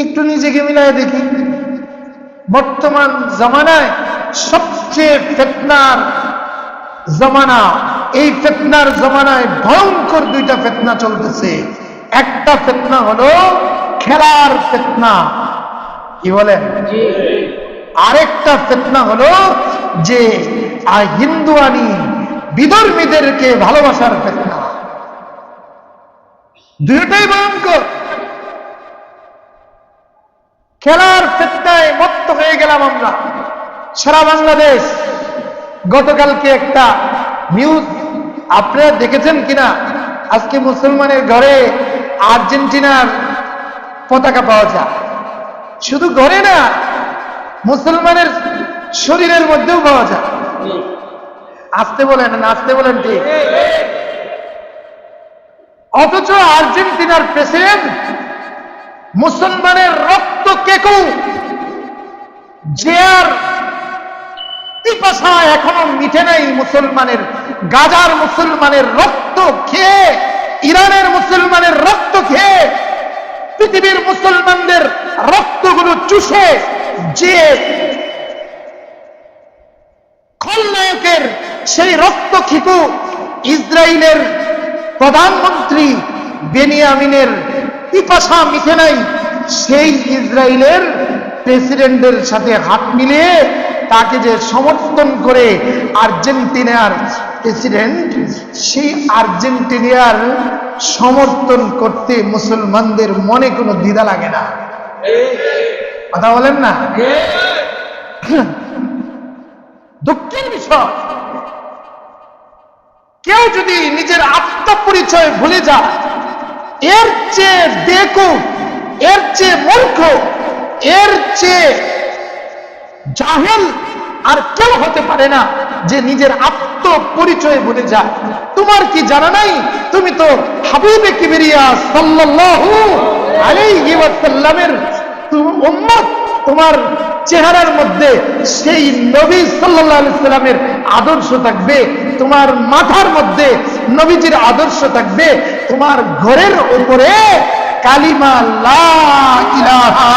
একটু নিজেকে মিলায় দেখি। বর্তমান জামানায় সবচেয়ে ফিতনার জামানা, এই ফিতনার জামানায় ভয়ঙ্কর দুইটা ফিতনা চলতেছে। একটা ফিতনা হলো খেলার ফিতনা, কি বলেন? আরেকটা ফিতনা হলো যে হিন্দুয়ানি বিধর্মীদেরকে ভালোবাসার ফিতনা। দুইটাই ভয়ঙ্কর। খেলার ফিতনায় মত্ত হয়ে গেলাম আমরা সারা বাংলাদেশ। গতকালকে একটা নিউজ আপনারা দেখেছেন কিনা, আজকে মুসলমানের ঘরে আর্জেন্টিনার পতাকা পাওয়া যায়। শুধু ঘরে না, মুসলমানের শরীরের মধ্যেও পাওয়া যায়। আসতে বলেন না, আসতে বলেন ঠিক। অথচ আর্জেন্টিনার প্রেসিডেন্ট মুসলমানের রক্ত কেকু যে আর পিপাসা এখনো মিটে নাই মুসলমানের, গাজার মুসলমানের রক্ত খেয়ে, ইরানের মুসলমানের রক্ত খেয়ে, পৃথিবীর মুসলমানদের রক্তগুলো চুষে যে খলনায়কের সেই রক্ত খিকু ইসরায়েলের প্রধানমন্ত্রী বেনিয়ামিনের পিপাসা মিটে নাই, সেই ইসরায়েলের প্রেসিডেন্টের সাথে হাত মিলিয়ে তাকে যে সমর্থন করে আর্জেন্টিনার প্রেসিডেন্ট, সেই আর্জেন্টিনার সমর্থন করতে মুসলমানদের মনে কোনো দ্বিধা লাগে না। কথা বলেন না? দুঃখের বিষয়, কেউ যদি নিজের আত্মপরিচয় ভুলে যায়, এর চেয়ে বেকুব, এর চেয়ে মূর্খ, এর চেয়ে জাহেল আর কেউ হতে পারে না যে নিজের আত্মপরিচয় ভুলে যায়। তোমার কি জানা নাই তুমি তো হাবিবে কিবরিয়া সাল্লাল্লাহু আলাইহি ওয়াসাল্লামের উম্মত? তোমার চেহারার মধ্যে সেই নবী সাল্লাল্লাহু আলাইহি সাল্লামের আদর্শ থাকবে, তোমার মাথার মধ্যে নবীজির আদর্শ থাকবে, তোমার ঘরের উপরে কালিমা লা ইলাহা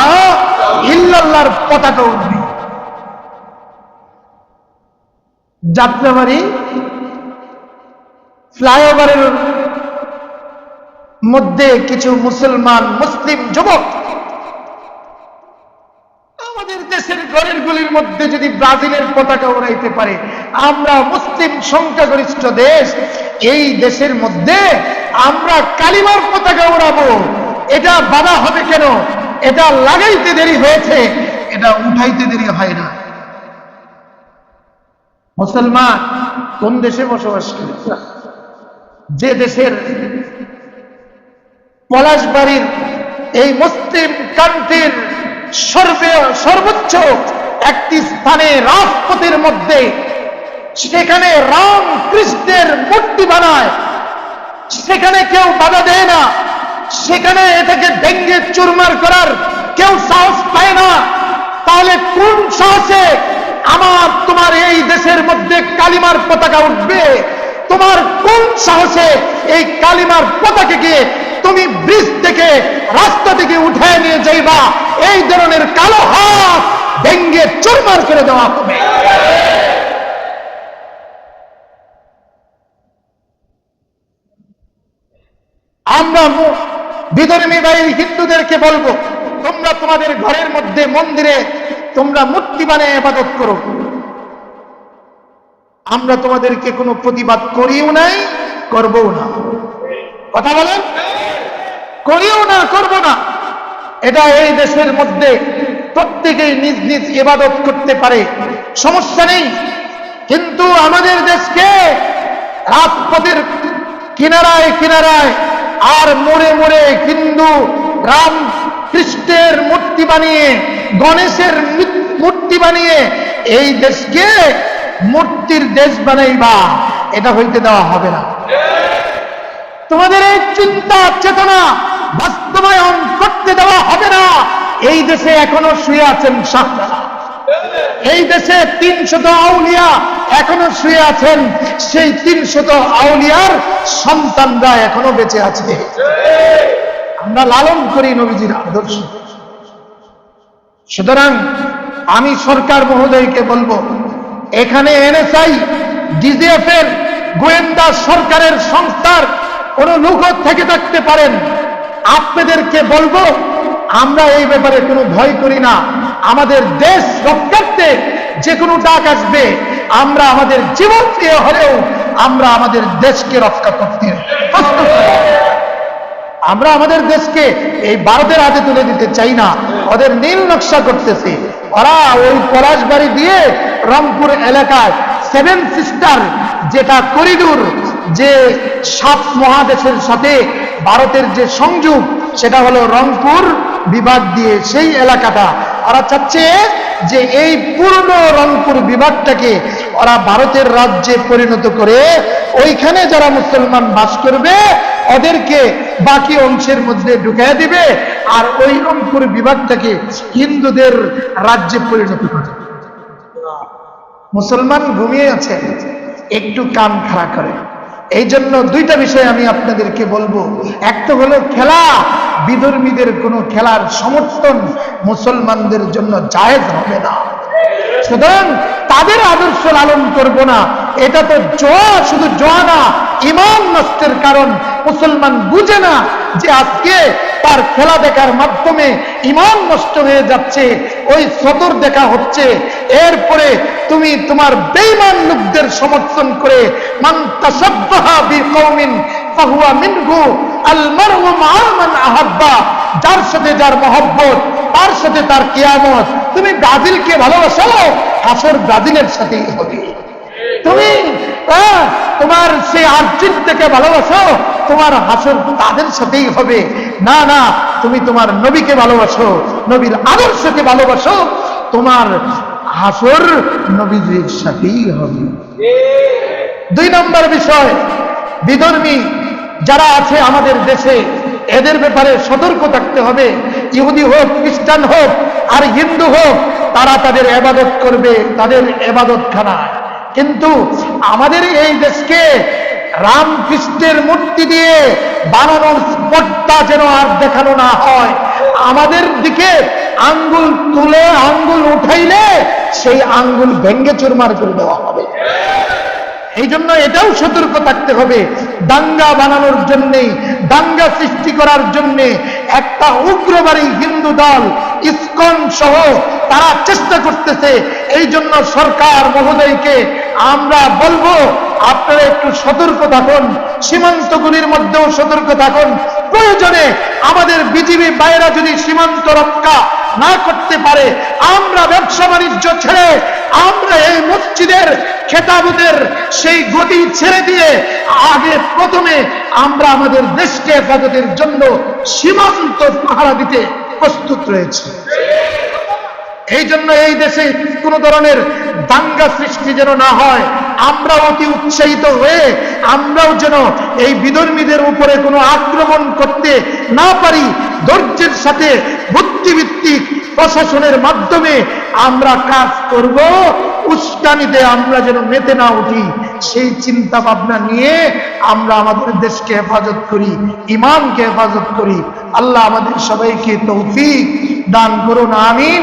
ইল্লাল্লাহর পতাকা উঠবে। যাত্রাবাড়ি ফ্লাইওভারের মধ্যে কিছু মুসলিম যুবক আমাদের দেশের ঘরের গুলির মধ্যে যদি ব্রাজিলের পতাকা উড়াইতে পারে, আমরা মুসলিম সংখ্যাগরিষ্ঠ দেশ, এই দেশের মধ্যে আমরা কালিমার পতাকা উড়াবো, এটা বাধা হবে কেন? এটা লাগাইতে দেরি হয়েছে, এটা উঠাইতে দেরি হয় না। মুসলমান কোন দেশে বসবাস করে? যে দেশের পলাশবাড়ির এই মুসলিম কান্ট্রির সর্বোচ্চ একটি স্থানে রাজপথের মধ্যে, সেখানে রাম কৃষ্ণের মূর্তি বানায়, সেখানে কেউ বাধা দেয় না, সেখানে এটাকে ভেঙ্গে চুরমার করার কেউ সাহস পায় না। তাহলে কোন সাহসে আমার তোমার এই দেশের মধ্যে কালিমার পতাকা উঠবে? তোমার কোন সাহসে এই কালিমার পতাকাকে তুমি ব্রিজ থেকে, রাস্তা থেকে উঠায় নিয়ে যাইবা? এই ধরনের কালো হাত ভেঙ্গে চুরমার করে দেওয়া হবে। আমরা বিধর্মী ভাই হিন্দুদেরকে বলবো, তোমরা তোমাদের ঘরের মধ্যে মন্দিরে তোমরা মূর্তি বানিয়ে ইবাদত করো, আমরা তোমাদেরকে কোনো প্রতিবাদ করিও নাই, করবও না। কথা বলেন, করিও না, করব না। এটা এই দেশের মধ্যে প্রত্যেকেই নিজ নিজ ইবাদত করতে পারে, সমস্যা নেই। কিন্তু আমাদের দেশকে রাজপথের কিনারায় কিনারায় আর মোড়ে মোড়ে হিন্দু রাম কৃষ্ণের মূর্তি বানিয়ে, গণেশের মূর্তি বানিয়ে এই দেশকে মূর্তির দেশ বানাইবা, এটা হইতে দেওয়া হবে না। তোমাদের এই চিন্তা চেতনা বাস্তবায়ন করতে দেওয়া হবে না। এই দেশে এখনো শুয়ে আছেন শাহজালাল, এই দেশে 300 আউলিয়া এখনো শুয়ে আছেন, সেই 300 আউলিয়ার সন্তানরা এখনো বেঁচে আছে। আমরা লালন করি নবীজির আদর্শ, সুতরাং আমি সরকার মহোদয়কে বলবো, এখানে এনএসআই ডিজিএফ এর গোয়েন্দা সরকারের সংস্থার কোন লোক থেকে থাকতে পারেন, আপনাদেরকে বলবো আমরা এই ব্যাপারে কোনো ভয় করি না। আমাদের দেশ রক্ষার্থে যে কোনো ডাক আসবে, আমরা আমাদের জীবন দিয়ে হলেও আমরা আমাদের দেশকে রক্ষা করতে প্রস্তুত। আমরা আমাদের দেশকে এই ভারতের হাতে তুলে দিতে চাই না। ওদের নীল নকশা করতেছে, ওরা ওই পলাশবাড়ি দিয়ে রংপুর এলাকায় 7 সিস্টার যেটা করিডোর, যে 7 মহাদেশের সাথে ভারতের যে সংযোগ, সেটা হলো রংপুর বিভাগ দিয়ে সেই এলাকাটা ওরা চাচ্ছে যে এই পূর্ণ রংপুর বিভাগটাকে ওরা ভারতের রাজ্যে পরিণত করে ওইখানে যারা মুসলমান বাস করবে ওদেরকে বাকি অংশের মধ্যে ঢুকিয়ে দিবে, আর ওই রংপুর বিভাগটাকে হিন্দুদের রাজ্যে পরিণত করে। মুসলমান ঘুমিয়ে আছে, একটু কান খাড়া করে। এই জন্য দুইটা বিষয় আমি আপনাদেরকে বলবো। একটা হলো খেলা, বিধর্মীদের কোনো খেলার সমর্থন মুসলমানদের জন্য জায়েজ হবে না। সুতরাং তাদের আদর্শ লালন করব না। এটা তো জোয়া, শুধু জোয়া না, ইমান নষ্টের কারণ। মুসলমান বুঝে না যে আজকে তার খেলা দেখার মাধ্যমে ইমান নষ্ট হয়ে যাচ্ছে, ওই সতর দেখা হচ্ছে। এরপরে তুমি তোমার বেঈমান লোকদের সমর্থন করে মান তাসাব্বাহা বিকওমিন ফাহুয়া মিনহু আল মারউ মা মান আহাব্বা, যার সাথে যার মহব্বত তার সাথে তার কিয়ামত। তুমি ব্রাজিলকে ভালোবাসো, হাসর ব্রাজিলের সাথেই হবে। তুমি তোমার সেই আর্জেন্টিনাকে ভালোবাসো, তোমার হাসর তাদের সাথেই হবে। না না, তুমি তোমার নবীকে ভালোবাসো, নবীর আদর্শকে ভালোবাসো, তোমার হাসর নবীর সাথেই হবে। 2 নম্বর বিষয়, বিধর্মী যারা আছে আমাদের দেশে, এদের ব্যাপারে সতর্ক থাকতে হবে। ইহুদি হোক, খ্রিস্টান হোক আর হিন্দু হোক, তারা তাদের ইবাদত করবে তাদের ইবাদতখানায়, কিন্তু আমাদের এই দেশকে রামকৃষ্ণের মূর্তি দিয়ে বানানোর স্পর্ধা যেন আর দেখানো না হয়। আমাদের দিকে আঙ্গুল তুলে আঙ্গুল উঠাইলে সেই আঙ্গুল ভেঙ্গে চুরমার করে দেওয়া হবে। এই জন্য এটাও সতর্ক থাকতে হবে। দাঙ্গা বানানোর জন্যে, দাঙ্গা সৃষ্টি করার জন্যে একটা উগ্রবাদী হিন্দু দল ইসকন সহ তারা চেষ্টা করতেছে। এই জন্য সরকার মহোদয়কে আমরা বলবো, আপনারা একটু সতর্ক থাকুন, সীমান্তগুলির মধ্যেও সতর্ক থাকুন। প্রয়োজনে আমাদের বিজিবি বাইরা যদি সীমান্ত রক্ষা না করতে পারে, আমরা ব্যবসা বাণিজ্য ছেড়ে, আমরা এই মসজিদের খেতাবুদের সেই গতি ছেড়ে দিয়ে আগে প্রথমে আমরা আমাদের দেশকে হেফাজতের জন্য সীমান্ত পাহারা দিতে প্রস্তুত রয়েছে। এই জন্য এই দেশে কোন ধরনের দাঙ্গা সৃষ্টি যেন না হয়, আমরা অতি উৎসাহিত হয়ে আমরাও যেন এই বিধর্মীদের উপরে কোনো আক্রমণ করতে না পারি। ধৈর্যের সাথে বুদ্ধিভিত্তিক প্রশাসনের মাধ্যমে আমরা কাজ করব। উস্কানিতে আমরা যেন মেতে না উঠি, সেই চিন্তা ভাবনা নিয়ে আমরা আমাদের দেশকে হেফাজত করি, ইমানকে হেফাজত করি। আল্লাহ আমাদের সবাইকে তৌফিক দান করুন, আমিন।